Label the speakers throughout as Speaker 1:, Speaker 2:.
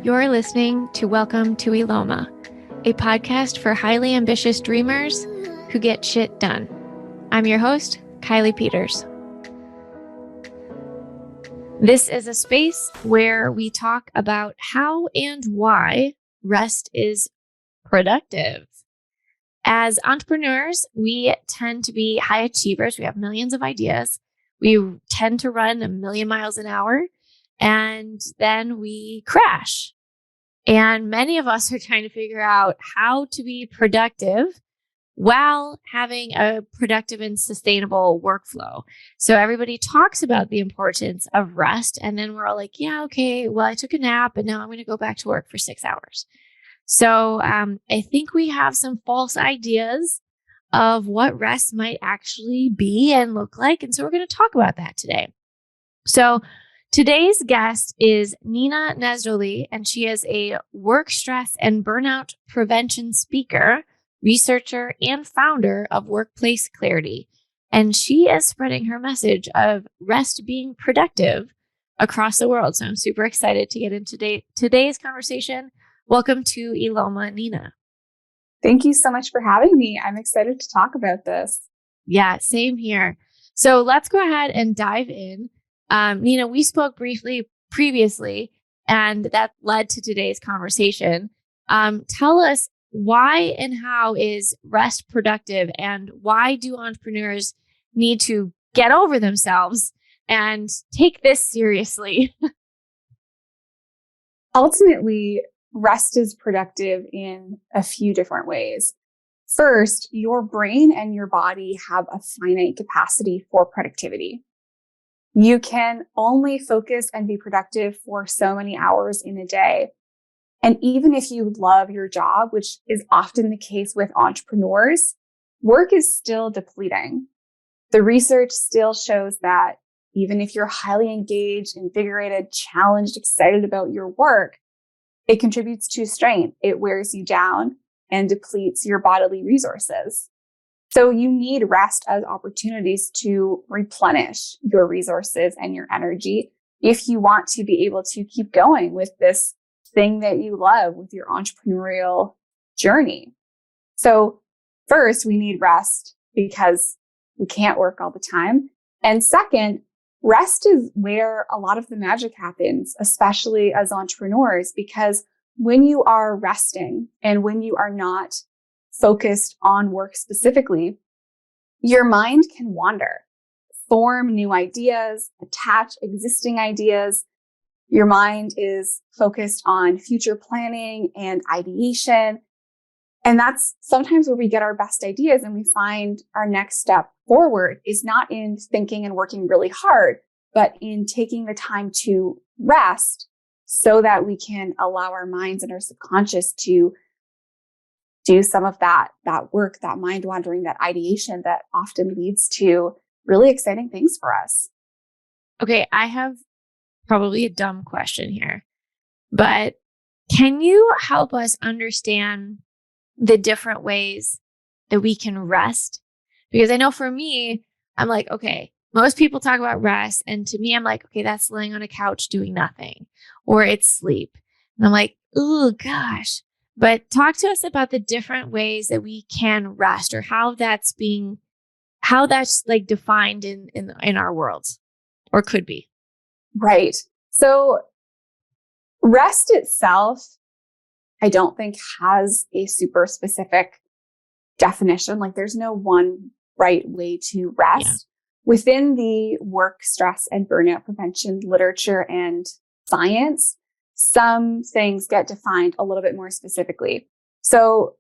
Speaker 1: You're listening to Welcome to Eloma, a podcast for highly ambitious dreamers who get shit done. I'm your host, Kylie Peters. This is a space where we talk about how and why rest is productive. As entrepreneurs, we tend to be high achievers. We have millions of ideas. We tend to run 1,000,000 miles an hour, and then we crash. And many of us are trying to figure out how to be productive while having a productive and sustainable workflow. So everybody talks about the importance of rest. And then we're all like, yeah, okay, well, I took a nap and now I'm going to go back to work for 6 hours. So I think we have some false ideas of what rest might actually be and look like. And so we're going to talk about that today. So today's guest is Nina Nesdoly, and she is a work stress and burnout prevention speaker, researcher, and founder of Workplace Clarity. And she is spreading her message of rest being productive across the world. So I'm super excited to get into today's conversation. Welcome to Eloma, Nina.
Speaker 2: Thank you so much for having me. I'm excited to talk about this.
Speaker 1: Yeah, same here. So let's go ahead and dive in. Nina, we spoke briefly previously, and that led to today's conversation. Tell us why and how is rest productive, and why do entrepreneurs need to get over themselves and take this seriously?
Speaker 2: Ultimately, rest is productive in a few different ways. First, your brain and your body have a finite capacity for productivity. You can only focus and be productive for so many hours in a day. And even if you love your job, which is often the case with entrepreneurs, work is still depleting. The research still shows that even if you're highly engaged, invigorated, challenged, excited about your work, it contributes to strain. It wears you down and depletes your bodily resources. So you need rest as opportunities to replenish your resources and your energy if you want to be able to keep going with this thing that you love, with your entrepreneurial journey. So first, we need rest because we can't work all the time. And second, rest is where a lot of the magic happens, especially as entrepreneurs, because when you are resting and when you are not focused on work specifically, your mind can wander, form new ideas, attach existing ideas. Your mind is focused on future planning and ideation. And that's sometimes where we get our best ideas, and we find our next step forward is not in thinking and working really hard, but in taking the time to rest so that we can allow our minds and our subconscious to do some of that work, that mind wandering, that ideation that often leads to really exciting things for us.
Speaker 1: Okay, I have probably a dumb question here, but can you help us understand the different ways that we can rest? Because I know for me, I'm like, okay, most people talk about rest. And to me, I'm like, okay, that's laying on a couch doing nothing, or it's sleep. And I'm like, oh gosh. But talk to us about the different ways that we can rest, or how that's like defined in our world, or could be.
Speaker 2: Right. So rest itself, I don't think has a super specific definition. Like there's no one right way to rest. Yeah. Within the work, stress, and burnout prevention literature and science, some things get defined a little bit more specifically. So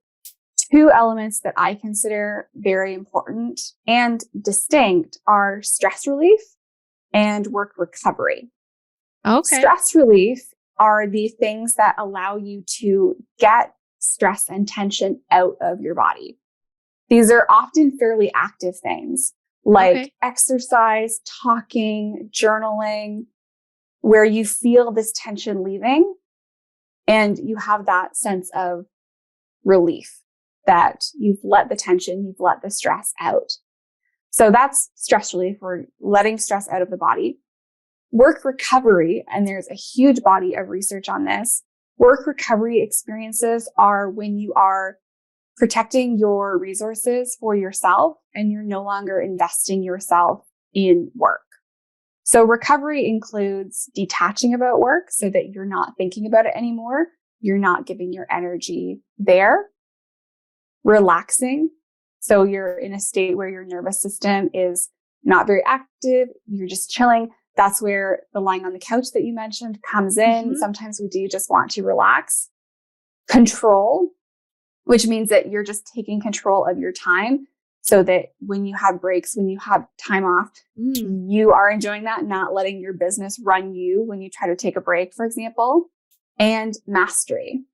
Speaker 2: two elements that I consider very important and distinct are stress relief and work recovery.
Speaker 1: Okay.
Speaker 2: Stress relief are the things that allow you to get stress and tension out of your body. These are often fairly active things like exercise, talking, journaling, where you feel this tension leaving and you have that sense of relief that you've let the tension, you've let the stress out. So that's stress relief. We're letting stress out of the body. Work recovery, and there's a huge body of research on this, Work recovery experiences are when you are protecting your resources for yourself and you're no longer investing yourself in work. So recovery includes detaching about work so that you're not thinking about it anymore. You're not giving your energy there. Relaxing. So you're in a state where your nervous system is not very active. You're just chilling. That's where the lying on the couch that you mentioned comes in.
Speaker 1: Mm-hmm.
Speaker 2: Sometimes we do just want to relax. Control, which means that you're just taking control of your time so that when you have breaks, when you have time off, you are enjoying that, not letting your business run you when you try to take a break, for example. And mastery.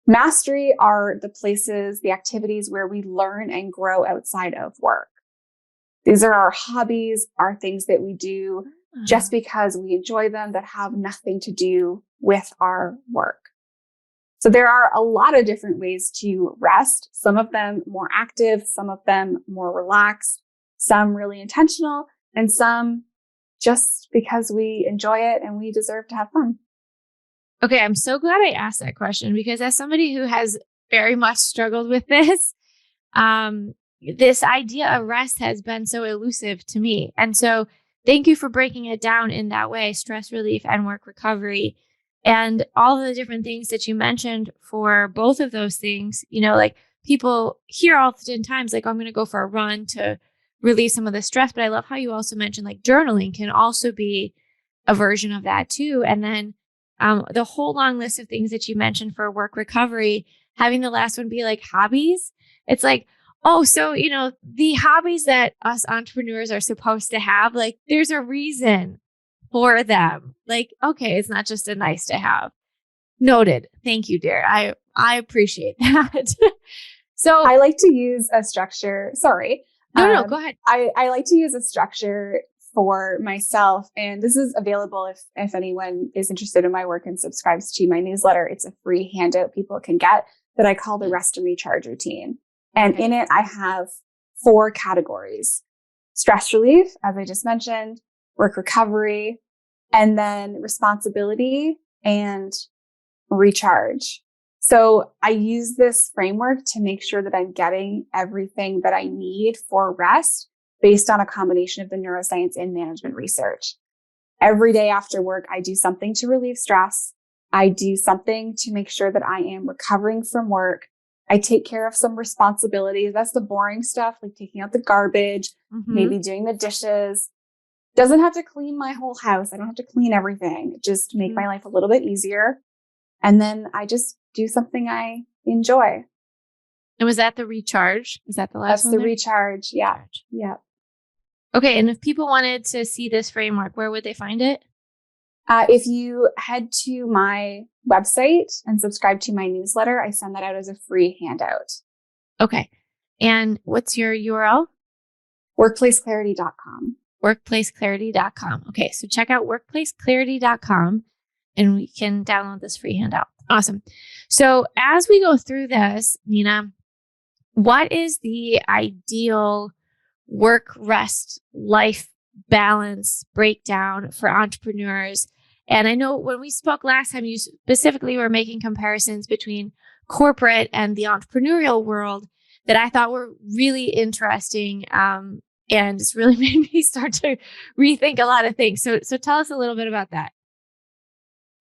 Speaker 2: Mastery are the places, the activities where we learn and grow outside of work. These are our hobbies, our things that we do just because we enjoy them that have nothing to do with our work. So there are a lot of different ways to rest, some of them more active, some of them more relaxed, some really intentional, and some just because we enjoy it and we deserve to have fun.
Speaker 1: Okay, I'm so glad I asked that question because as somebody who has very much struggled with this, this idea of rest has been so elusive to me. And so thank you for breaking it down in that way, stress relief and work recovery. And all of the different things that you mentioned for both of those things, you know, like people hear oftentimes, like, oh, I'm going to go for a run to release some of the stress. But I love how you also mentioned like journaling can also be a version of that too. And then the whole long list of things that you mentioned for work recovery, having the last one be like hobbies. It's like, oh, so, you know, the hobbies that us entrepreneurs are supposed to have, like there's a reason for them. Like, okay, it's not just a nice to have. Noted. Thank you, dear. I appreciate that. So
Speaker 2: I like to use a structure. Sorry.
Speaker 1: No, go ahead.
Speaker 2: I like to use a structure for myself. And this is available if anyone is interested in my work and subscribes to my newsletter. It's a free handout people can get that I call the rest and recharge routine. And in it, I have 4 categories: stress relief, as I just mentioned, work recovery, and then responsibility and recharge. So I use this framework to make sure that I'm getting everything that I need for rest based on a combination of the neuroscience and management research. Every day after work, I do something to relieve stress. I do something to make sure that I am recovering from work. I take care of some responsibilities. That's the boring stuff, like taking out the garbage, maybe doing the dishes. Doesn't have to clean my whole house. I don't have to clean everything. Just make my life a little bit easier. And then I just do something I enjoy.
Speaker 1: And was that the recharge? Is that the last one?
Speaker 2: That's the recharge. Yeah. Yeah.
Speaker 1: Okay. And if people wanted to see this framework, where would they find it?
Speaker 2: If you head to my website and subscribe to my newsletter, I send that out as a free handout.
Speaker 1: Okay. And what's your URL?
Speaker 2: Workplaceclarity.com.
Speaker 1: Workplaceclarity.com. Okay. So check out workplaceclarity.com and we can download this free handout. Awesome. So as we go through this, Nina, what is the ideal work, rest, life balance breakdown for entrepreneurs? And I know when we spoke last time, you specifically were making comparisons between corporate and the entrepreneurial world that I thought were really interesting. And it's really made me start to rethink a lot of things. So tell us a little bit about that.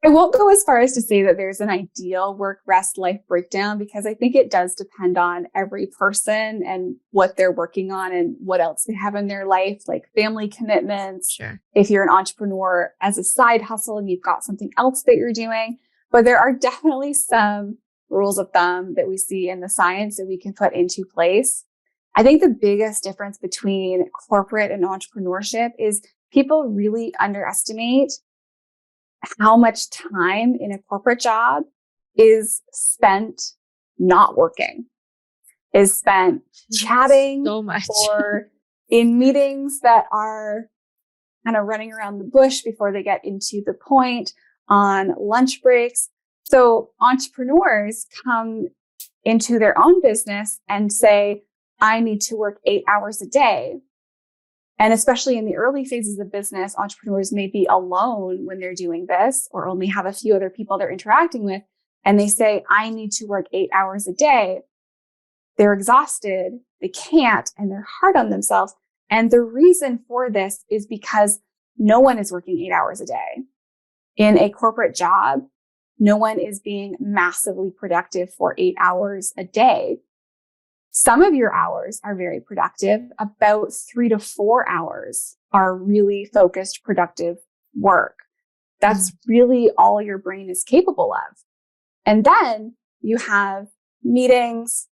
Speaker 2: I won't go as far as to say that there's an ideal work, rest, life breakdown, because I think it does depend on every person and what they're working on and what else they have in their life, like family commitments.
Speaker 1: Sure.
Speaker 2: If you're an entrepreneur as a side hustle and you've got something else that you're doing, but there are definitely some rules of thumb that we see in the science that we can put into place. I think the biggest difference between corporate and entrepreneurship is people really underestimate how much time in a corporate job is spent not working, is spent chatting
Speaker 1: so much,
Speaker 2: or in meetings that are kind of running around the bush before they get into the point, on lunch breaks. So entrepreneurs come into their own business and say, I need to work 8 hours a day. And especially in the early phases of business, entrepreneurs may be alone when they're doing this or only have a few other people they're interacting with. and they say, I need to work 8 hours a day, they're exhausted, they can't, and they're hard on themselves. And the reason for this is because no one is working 8 hours a day. In a corporate job, no one is being massively productive for 8 hours a day. Some of your hours are very productive. About 3 to 4 hours are really focused, productive work. That's really all your brain is capable of. And then you have meetings,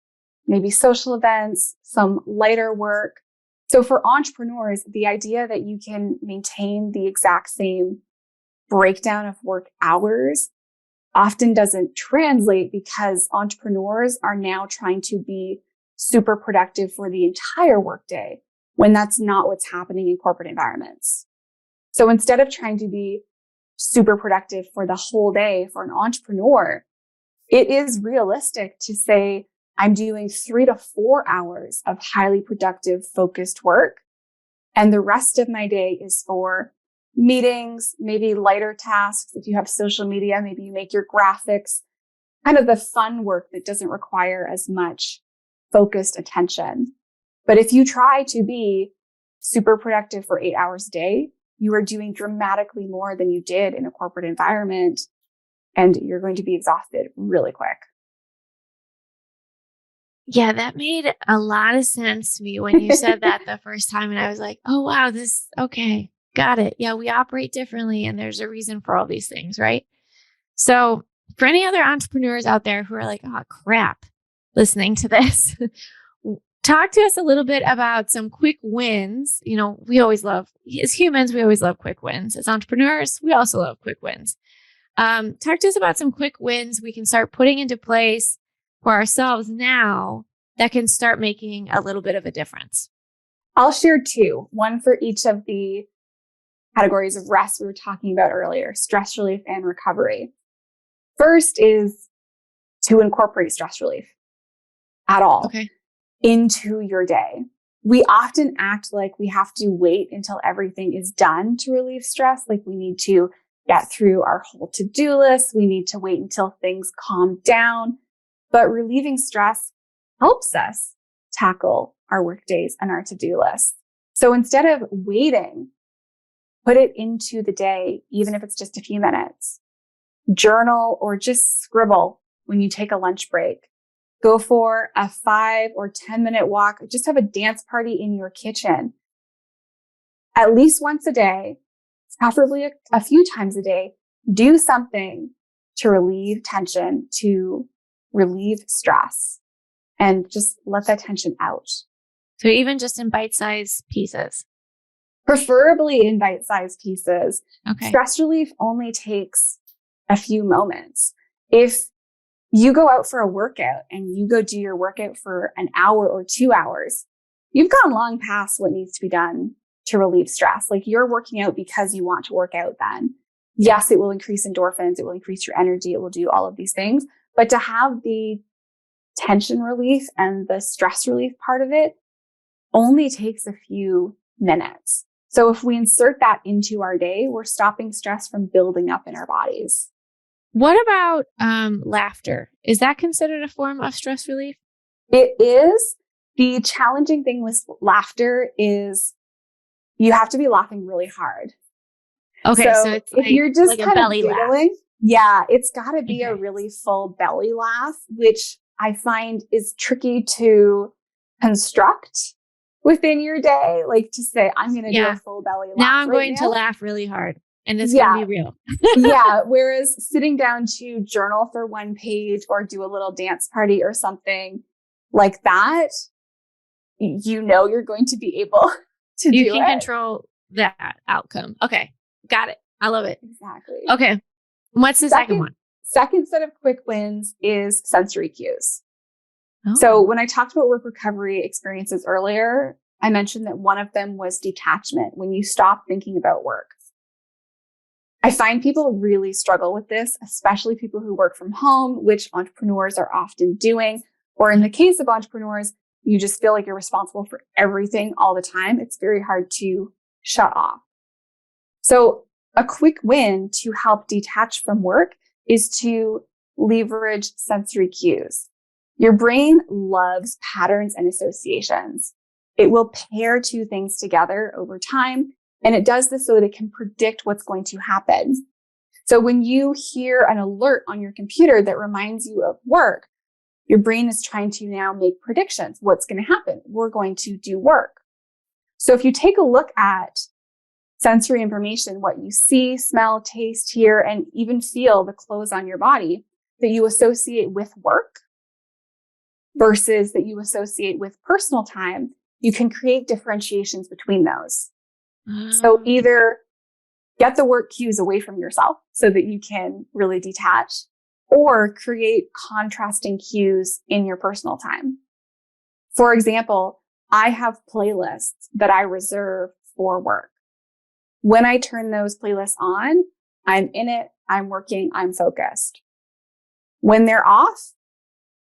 Speaker 2: maybe social events, some lighter work. So for entrepreneurs, the idea that you can maintain the exact same breakdown of work hours often doesn't translate because entrepreneurs are now trying to be super productive for the entire workday when that's not what's happening in corporate environments. So instead of trying to be super productive for the whole day for an entrepreneur, it is realistic to say, I'm doing 3 to 4 hours of highly productive, focused work. And the rest of my day is for meetings, maybe lighter tasks. If you have social media, maybe you make your graphics, kind of the fun work that doesn't require as much focused attention. But if you try to be super productive for 8 hours a day, you are doing dramatically more than you did in a corporate environment, and you're going to be exhausted really quick.
Speaker 1: Yeah, that made a lot of sense to me when you said that the first time. And I was like, oh, wow, okay, got it. Yeah, we operate differently and there's a reason for all these things, right? So for any other entrepreneurs out there who are like, oh, crap, listening to this, talk to us a little bit about some quick wins. We always love, as humans, we always love quick wins. As entrepreneurs, we also love quick wins. Talk to us about some quick wins we can start putting into place for ourselves now that can start making a little bit of a difference.
Speaker 2: I'll share 2, one for each of the categories of rest we were talking about earlier, stress relief and recovery. First is to incorporate stress relief at all into your day. We often act like we have to wait until everything is done to relieve stress, like we need to get through our whole to-do list. We need to wait until things calm down. But relieving stress helps us tackle our work days and our to-do lists. So instead of waiting, put it into the day, even if it's just a few minutes. Journal or just scribble when you take a lunch break. Go for a 5 or 10-minute walk. Just have a dance party in your kitchen. At least once a day, preferably a few times a day, do something to relieve tension, to relieve stress, and just let that tension out.
Speaker 1: So even just in bite-sized pieces?
Speaker 2: Preferably in bite-sized pieces.
Speaker 1: Okay.
Speaker 2: Stress relief only takes a few moments. If you go out for a workout and you go do your workout for an hour or 2 hours, you've gone long past what needs to be done to relieve stress. Like, you're working out because you want to work out then. Yes, it will increase endorphins. It will increase your energy. It will do all of these things. But to have the tension relief and the stress relief part of it only takes a few minutes. So if we insert that into our day, we're stopping stress from building up in our bodies.
Speaker 1: What about laughter? Is that considered a form of stress relief?
Speaker 2: It is. The challenging thing with laughter is you have to be laughing really hard.
Speaker 1: Okay, so it's
Speaker 2: if you're just
Speaker 1: like
Speaker 2: kind
Speaker 1: a belly
Speaker 2: of giggling, it's got to be a really full belly laugh, which I find is tricky to construct within your day. Like, to say, I'm going to do a full belly laugh.
Speaker 1: Now I'm going to laugh really hard and it's going to be real.
Speaker 2: Whereas sitting down to journal for 1 page or do a little dance party or something like that, you're going to be able to do it.
Speaker 1: You can control that outcome. Okay. Got it. I love it.
Speaker 2: Exactly.
Speaker 1: Okay. What's the second one?
Speaker 2: Second set of quick wins is sensory cues.
Speaker 1: Oh.
Speaker 2: So when I talked about work recovery experiences earlier, I mentioned that one of them was detachment, when you stop thinking about work. I find people really struggle with this, especially people who work from home, which entrepreneurs are often doing. Or in the case of entrepreneurs, you just feel like you're responsible for everything all the time. It's very hard to shut off. So a quick win to help detach from work is to leverage sensory cues. Your brain loves patterns and associations. It will pair two things together over time, and it does this so that it can predict what's going to happen. So when you hear an alert on your computer that reminds you of work, your brain is trying to now make predictions. What's going to happen? We're going to do work. So if you take a look at sensory information, what you see, smell, taste, hear, and even feel the clothes on your body that you associate with work versus that you associate with personal time, you can create differentiations between those. So either get the work cues away from yourself so that you can really detach, or create contrasting cues in your personal time. For example, I have playlists that I reserve for work. When I turn those playlists on, I'm in it, I'm working, I'm focused. When they're off,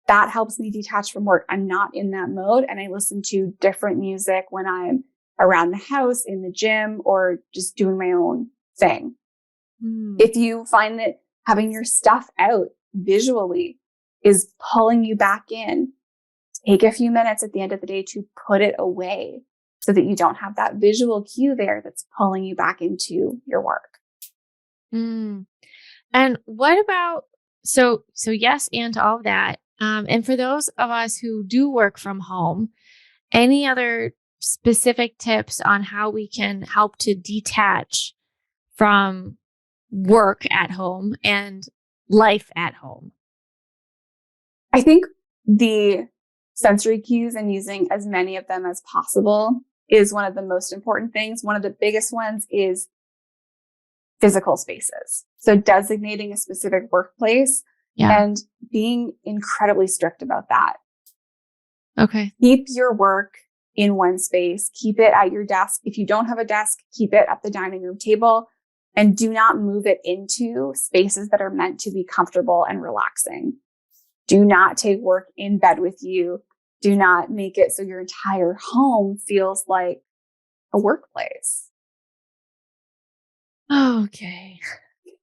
Speaker 2: that helps me detach from work. I'm not in that mode, and I listen to different music when I'm around the house, in the gym, or just doing my own thing. If you find that having your stuff out visually is pulling you back in, take a few minutes at the end of the day to put it away so that you don't have that visual cue there that's pulling you back into your work.
Speaker 1: And what about, so yes, and to all of that. And for those of us who do work from home, any other specific tips on how we can help to detach from work at home and life at home?
Speaker 2: I think the sensory cues and using as many of them as possible is one of the most important things. One of the biggest ones is physical spaces. So designating a specific workplace and being incredibly strict about that.
Speaker 1: Okay.
Speaker 2: Keep your work in one space. Keep it at your desk. If you don't have a desk, keep it at the dining room table, and do not move it into spaces that are meant to be comfortable and relaxing. Do not take work in bed with you. Do not make it so your entire home feels like a workplace.
Speaker 1: Okay.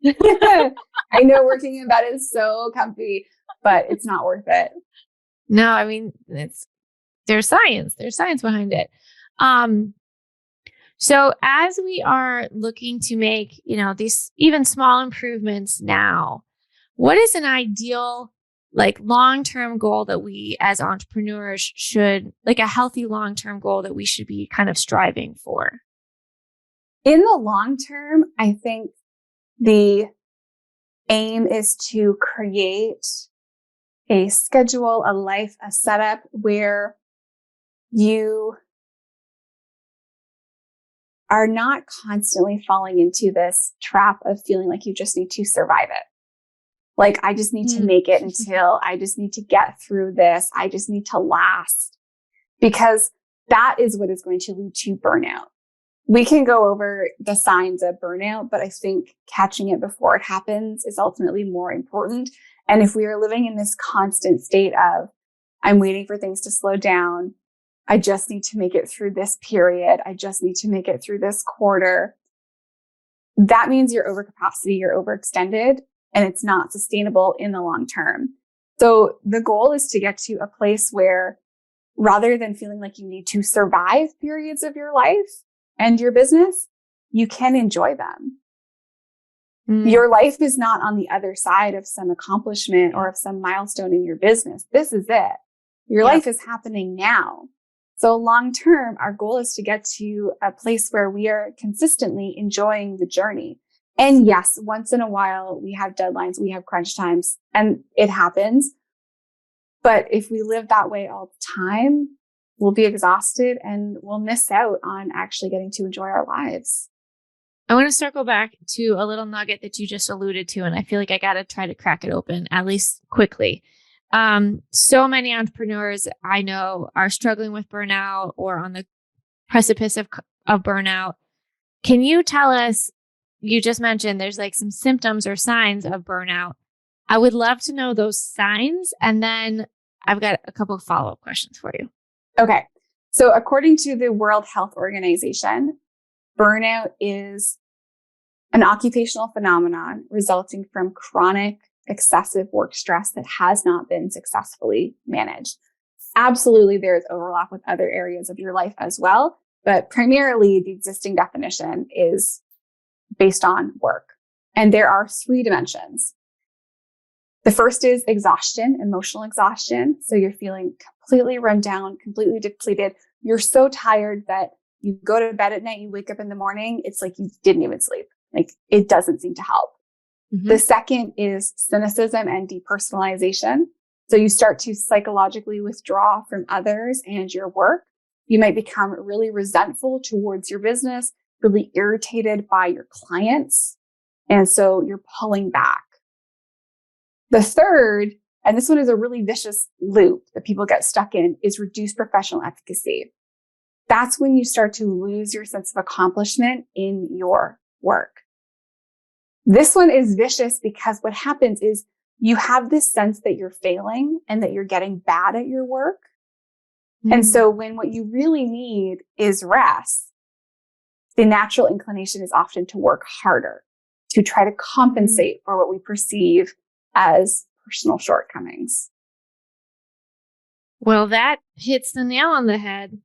Speaker 2: I know working in bed is so comfy, but it's not worth it.
Speaker 1: No, I mean, there's science behind it. So as we are looking to make, these even small improvements now, what is an ideal, like, long-term goal that we as entrepreneurs should, like, a healthy long-term goal that we should be kind of striving for?
Speaker 2: In the long term, I think the aim is to create a schedule, a life, a setup where you are not constantly falling into this trap of feeling like you just need to survive it. Like, I just need to make it until I just need to get through this. I just need to last, because that is what is going to lead to burnout. We can go over the signs of burnout, but I think catching it before it happens is ultimately more important. And if we are living in this constant state of, I'm waiting for things to slow down, I just need to make it through this period, I just need to make it through this quarter, that means you're overcapacity, you're overextended, and it's not sustainable in the long term. So the goal is to get to a place where, rather than feeling like you need to survive periods of your life and your business, you can enjoy them. Your life is not on the other side of some accomplishment or of some milestone in your business. This is it. Your life is happening now. So long term, our goal is to get to a place where we are consistently enjoying the journey. And yes, once in a while, we have deadlines, we have crunch times, and it happens. But if we live that way all the time, we'll be exhausted and we'll miss out on actually getting to enjoy our lives.
Speaker 1: I want to circle back to a little nugget that you just alluded to, and I feel like I got to try to crack it open, at least quickly. So many entrepreneurs I know are struggling with burnout or on the precipice of burnout. Can you tell us, you just mentioned there's like some symptoms or signs of burnout. I would love to know those signs. And then I've got a couple of follow-up questions for you.
Speaker 2: Okay. So according to the World Health Organization, burnout is an occupational phenomenon resulting from chronic excessive work stress that has not been successfully managed. Absolutely, there's overlap with other areas of your life as well, but primarily the existing definition is based on work. And there are 3 dimensions. The first is exhaustion, emotional exhaustion. So you're feeling completely run down, completely depleted. You're so tired that you go to bed at night, you wake up in the morning, it's like you didn't even sleep. Like it doesn't seem to help. Mm-hmm. The second is cynicism and depersonalization. So you start to psychologically withdraw from others and your work. You might become really resentful towards your business, really irritated by your clients. And so you're pulling back. The third, and this one is a really vicious loop that people get stuck in, is reduced professional efficacy. That's when you start to lose your sense of accomplishment in your work. This one is vicious because what happens is you have this sense that you're failing and that you're getting bad at your work. Mm-hmm. And so when what you really need is rest, the natural inclination is often to work harder, to try to compensate for what we perceive as personal shortcomings.
Speaker 1: Well, that hits the nail on the head.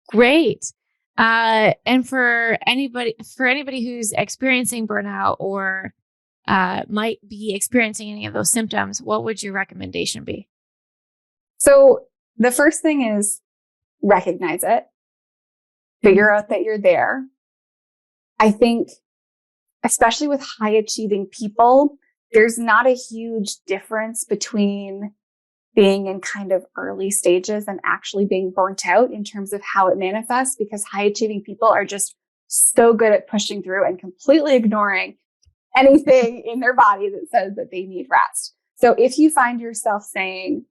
Speaker 1: Great. And for anybody who's experiencing burnout or might be experiencing any of those symptoms, what would your recommendation be?
Speaker 2: So the first thing is recognize it, figure out that you're there. I think, especially with high achieving people, there's not a huge difference between being in kind of early stages and actually being burnt out in terms of how it manifests, because high achieving people are just so good at pushing through and completely ignoring anything in their body that says that they need rest. So if you find yourself saying,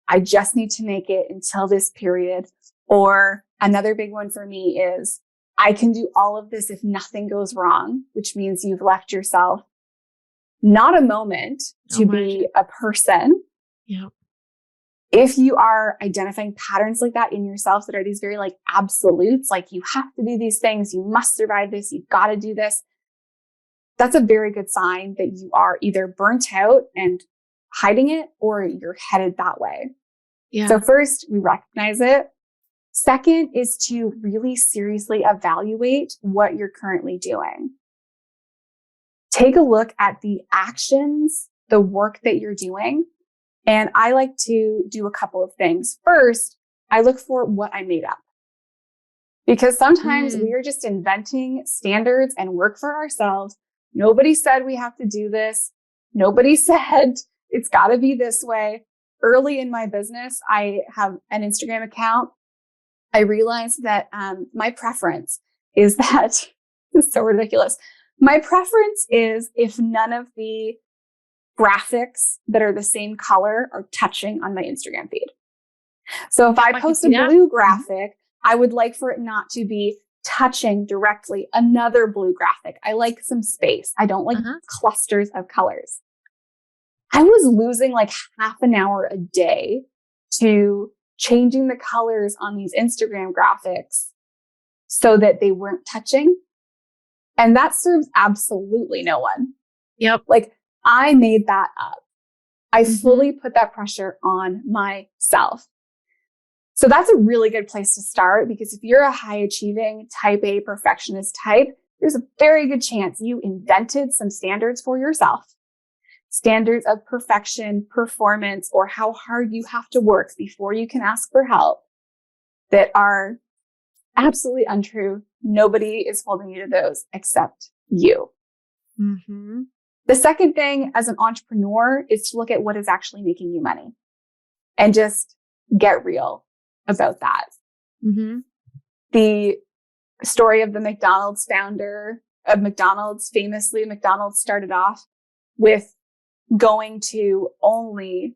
Speaker 2: I just need to make it until this period, or another big one for me is, I can do all of this if nothing goes wrong, which means you've left yourself not a moment to be a person.
Speaker 1: Yeah.
Speaker 2: If you are identifying patterns like that in yourself that are these very like absolutes, like you have to do these things, you must survive this, you've got to do this, that's a very good sign that you are either burnt out and hiding it or you're headed that way. Yeah. So first, we recognize it. Second is to really seriously evaluate what you're currently doing. Take a look at the actions, the work that you're doing. And I like to do a couple of things. First, I look for what I made up. Because sometimes we are just inventing standards and work for ourselves. Nobody said we have to do this. Nobody said it's got to be this way. Early in my business, I have an Instagram account. I realized that my preference is that, it's so ridiculous. My preference is if none of the graphics that are the same color are touching on my Instagram feed. So if I post a blue graphic, I would like for it not to be touching directly another blue graphic. I like some space. I don't like clusters of colors. I was losing like half an hour a day to changing the colors on these Instagram graphics so that they weren't touching. And that serves absolutely no one.
Speaker 1: Yep.
Speaker 2: Like I made that up. I fully put that pressure on myself. So that's a really good place to start, because if you're a high achieving type A perfectionist type, there's a very good chance you invented some standards for yourself. Standards of perfection, performance, or how hard you have to work before you can ask for help that are absolutely untrue. Nobody is holding you to those except you. Mm-hmm. The second thing as an entrepreneur is to look at what is actually making you money and just get real about that. Mm-hmm. The story of the McDonald's founder of McDonald's, famously, McDonald's started off with going to only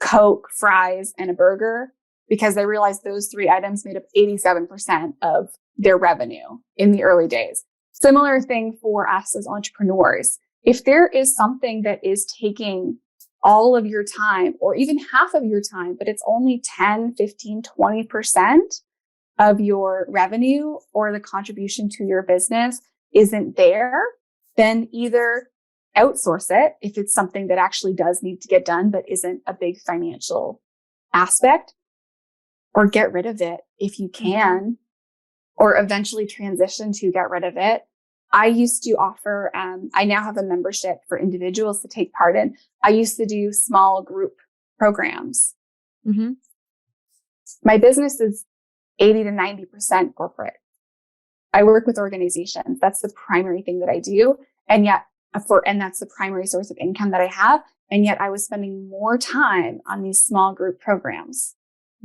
Speaker 2: Coke, fries, and a burger because they realized those 3 items made up 87% of their revenue in the early days. Similar thing for us as entrepreneurs. If there is something that is taking all of your time or even half of your time, but it's only 10, 15, 20% of your revenue or the contribution to your business isn't there, then either outsource it if it's something that actually does need to get done, but isn't a big financial aspect, or get rid of it if you can, or eventually transition to get rid of it. I used to offer, I now have a membership for individuals to take part in. I used to do small group programs.
Speaker 1: Mm-hmm.
Speaker 2: My business is 80 to 90% corporate. I work with organizations. That's the primary thing that I do. And that's the primary source of income that I have. And yet I was spending more time on these small group programs.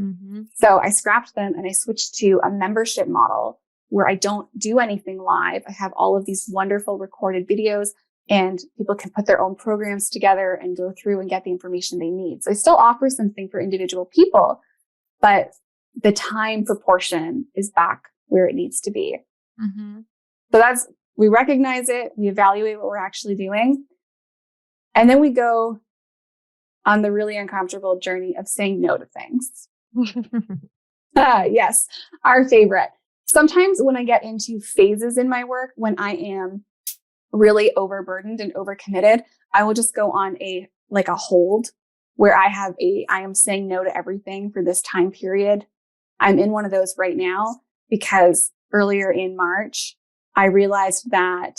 Speaker 1: Mm-hmm.
Speaker 2: So I scrapped them and I switched to a membership model where I don't do anything live. I have all of these wonderful recorded videos, and people can put their own programs together and go through and get the information they need. So I still offer something for individual people, but the time proportion is back where it needs to be.
Speaker 1: Mm-hmm.
Speaker 2: So we recognize it, we evaluate what we're actually doing, and then we go on the really uncomfortable journey of saying no to things. Yes, our favorite. Sometimes when I get into phases in my work, when I am really overburdened and overcommitted, I will just go on a hold where I am saying no to everything for this time period. I'm in one of those right now because earlier in March, I realized that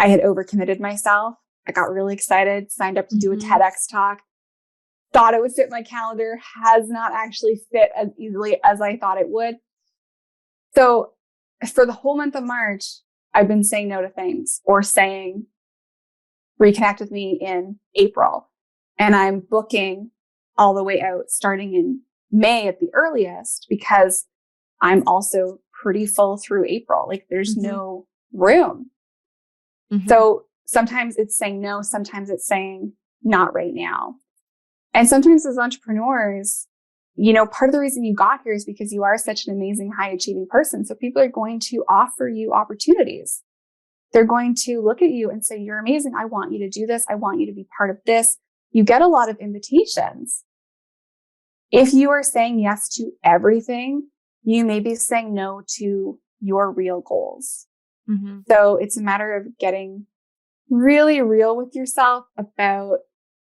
Speaker 2: I had overcommitted myself. I got really excited, signed up to do a TEDx talk, thought it would fit my calendar, has not actually fit as easily as I thought it would. So for the whole month of March, I've been saying no to things, or saying, reconnect with me in April. And I'm booking all the way out starting in May at the earliest, because I'm also pretty full through April. There's no room. Mm-hmm. So sometimes it's saying no, sometimes it's saying not right now. And sometimes as entrepreneurs, part of the reason you got here is because you are such an amazing, high achieving person. So people are going to offer you opportunities. They're going to look at you and say, you're amazing. I want you to do this. I want you to be part of this. You get a lot of invitations. If you are saying yes to everything, you may be saying no to your real goals. Mm-hmm. So it's a matter of getting really real with yourself about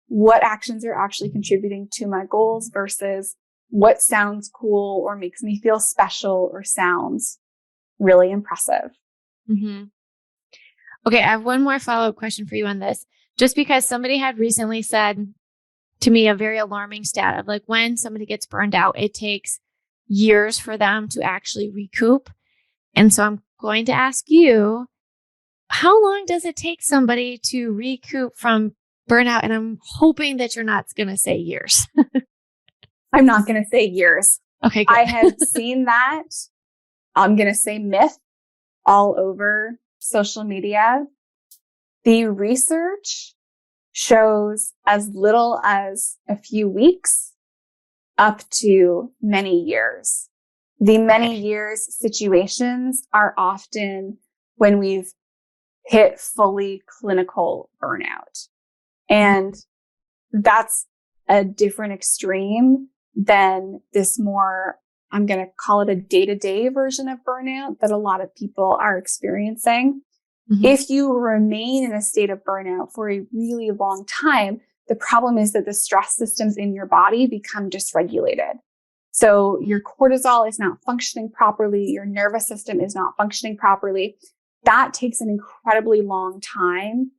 Speaker 2: what actions are actually contributing to my goals versus what sounds cool or makes me feel special or sounds really impressive.
Speaker 1: Mm-hmm. Okay, I have one more follow-up question for you on this. Just because somebody had recently said to me a very alarming stat of when somebody gets burned out, it takes years for them to actually recoup. And so I'm going to ask you, how long does it take somebody to recoup from burnout? And I'm hoping that you're not going to say years.
Speaker 2: I'm not going to say years.
Speaker 1: Okay, good.
Speaker 2: I have seen that. I'm going to say myth all over social media. The research shows as little as a few weeks up to many years. The many years situations are often when we've hit fully clinical burnout. And that's a different extreme than this more, I'm going to call it a day-to-day version of burnout that a lot of people are experiencing. Mm-hmm. If you remain in a state of burnout for a really long time, the problem is that the stress systems in your body become dysregulated. So your cortisol is not functioning properly. Your nervous system is not functioning properly. That takes an incredibly long time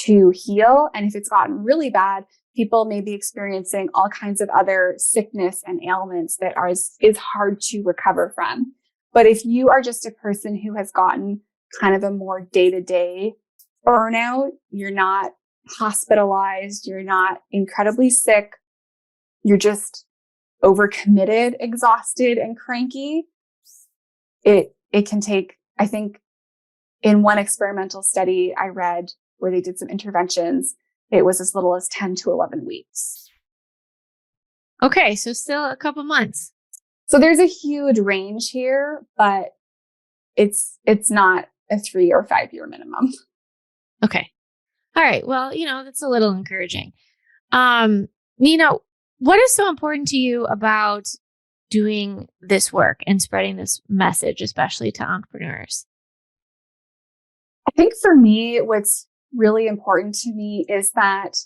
Speaker 2: to heal. And if it's gotten really bad, people may be experiencing all kinds of other sickness and ailments that is hard to recover from. But if you are just a person who has gotten kind of a more day-to-day burnout, you're not hospitalized, you're not incredibly sick, you're just overcommitted, exhausted, and cranky, it can take, I think, in one experimental study I read where they did some interventions, it was as little as 10 to 11 weeks.
Speaker 1: Okay, so still a couple months.
Speaker 2: So there's a huge range here, but it's not a 3 or 5 year minimum.
Speaker 1: Okay. All right. Well, that's a little encouraging. What is so important to you about doing this work and spreading this message, especially to entrepreneurs?
Speaker 2: I think for me, what's really important to me is that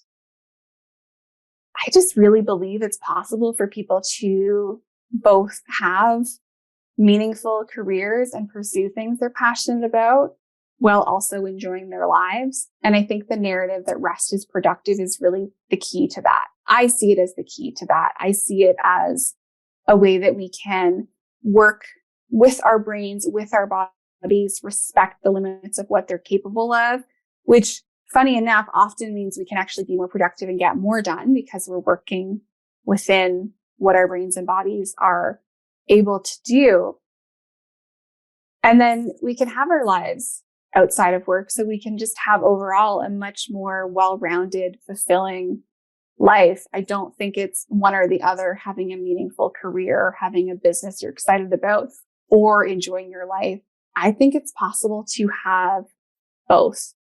Speaker 2: I just really believe it's possible for people to both have meaningful careers and pursue things they're passionate about while also enjoying their lives. And I think the narrative that rest is productive is really the key to that. I see it as the key to that. I see it as a way that we can work with our brains, with our bodies, respect the limits of what they're capable of, which, funny enough, often means we can actually be more productive and get more done because we're working within what our brains and bodies are able to do. And then we can have our lives outside of work, so we can just have overall a much more well-rounded, fulfilling life. I don't think it's one or the other, having a meaningful career, having a business you're excited about, or enjoying your life. I think it's possible to have both.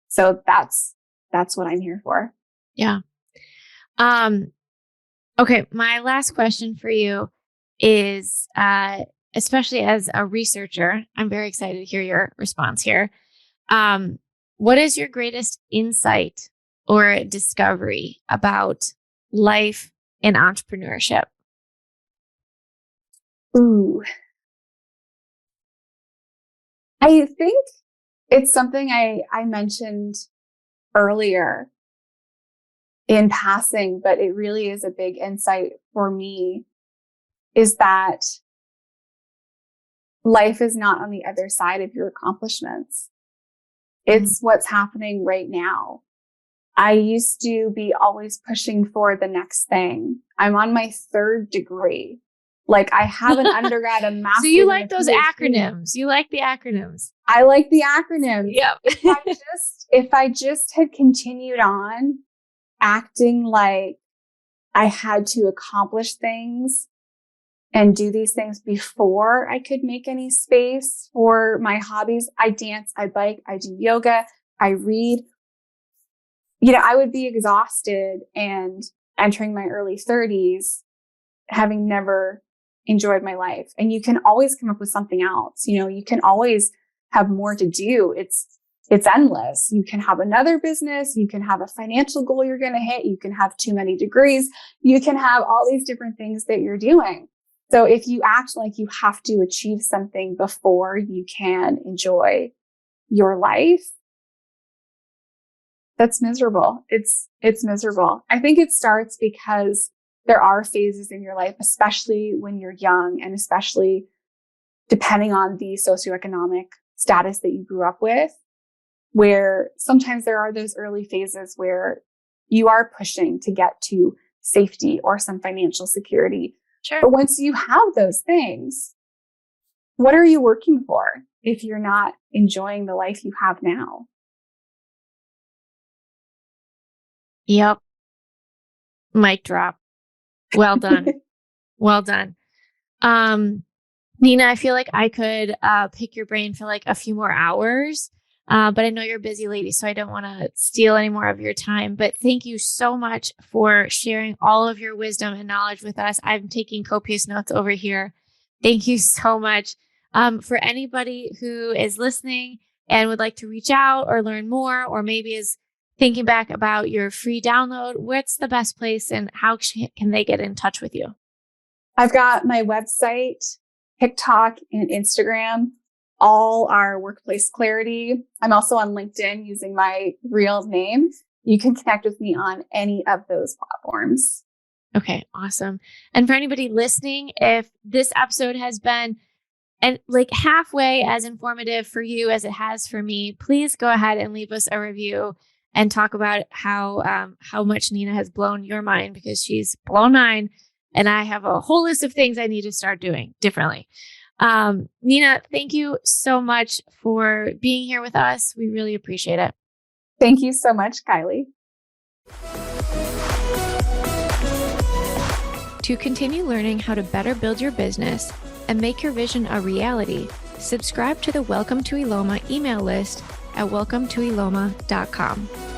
Speaker 2: So that's what I'm here for.
Speaker 1: Yeah. Okay. My last question for you is, especially as a researcher, I'm very excited to hear your response here. What is your greatest insight or discovery about life and entrepreneurship?
Speaker 2: Ooh. I think it's something I mentioned earlier in passing, but it really is a big insight for me, is that life is not on the other side of your accomplishments. It's what's happening right now. I used to be always pushing for the next thing. I'm on my 3rd degree. Like, I have an undergrad, a master's.
Speaker 1: So you like those acronyms. You like the acronyms.
Speaker 2: I like the acronyms.
Speaker 1: Yep.
Speaker 2: If I just had continued on acting like I had to accomplish things and do these things before I could make any space for my hobbies. I dance, I bike, I do yoga, I read. I would be exhausted and entering my early 30s, having never enjoyed my life. And you can always come up with something else. You can always have more to do. It's endless. You can have another business. You can have a financial goal you're going to hit. You can have too many degrees. You can have all these different things that you're doing. So if you act like you have to achieve something before you can enjoy your life, that's miserable. It's miserable. I think it starts because there are phases in your life, especially when you're young, and especially depending on the socioeconomic status that you grew up with, where sometimes there are those early phases where you are pushing to get to safety or some financial security.
Speaker 1: Sure.
Speaker 2: But once you have those things, what are you working for if you're not enjoying the life you have now?
Speaker 1: Yep. Mic drop. Well done. Well done. Nina, I feel like I could pick your brain for like a few more hours, but I know you're a busy lady, so I don't want to steal any more of your time. But thank you so much for sharing all of your wisdom and knowledge with us. I'm taking copious notes over here. Thank you so much. For anybody who is listening and would like to reach out or learn more, or maybe is thinking back about your free download, what's the best place and how can they get in touch with you?
Speaker 2: I've got my website, TikTok, and Instagram. All are Workplace Clarity. I'm also on LinkedIn using my real name. You can connect with me on any of those platforms.
Speaker 1: Okay, awesome. And for anybody listening, if this episode has been like halfway as informative for you as it has for me, please go ahead and leave us a review and talk about how much Nina has blown your mind, because she's blown mine. And I have a whole list of things I need to start doing differently. Nina, thank you so much for being here with us. We really appreciate it.
Speaker 2: Thank you so much, Kylie.
Speaker 1: To continue learning how to better build your business and make your vision a reality, subscribe to the Welcome to Eloma email list at welcometoeloma.com.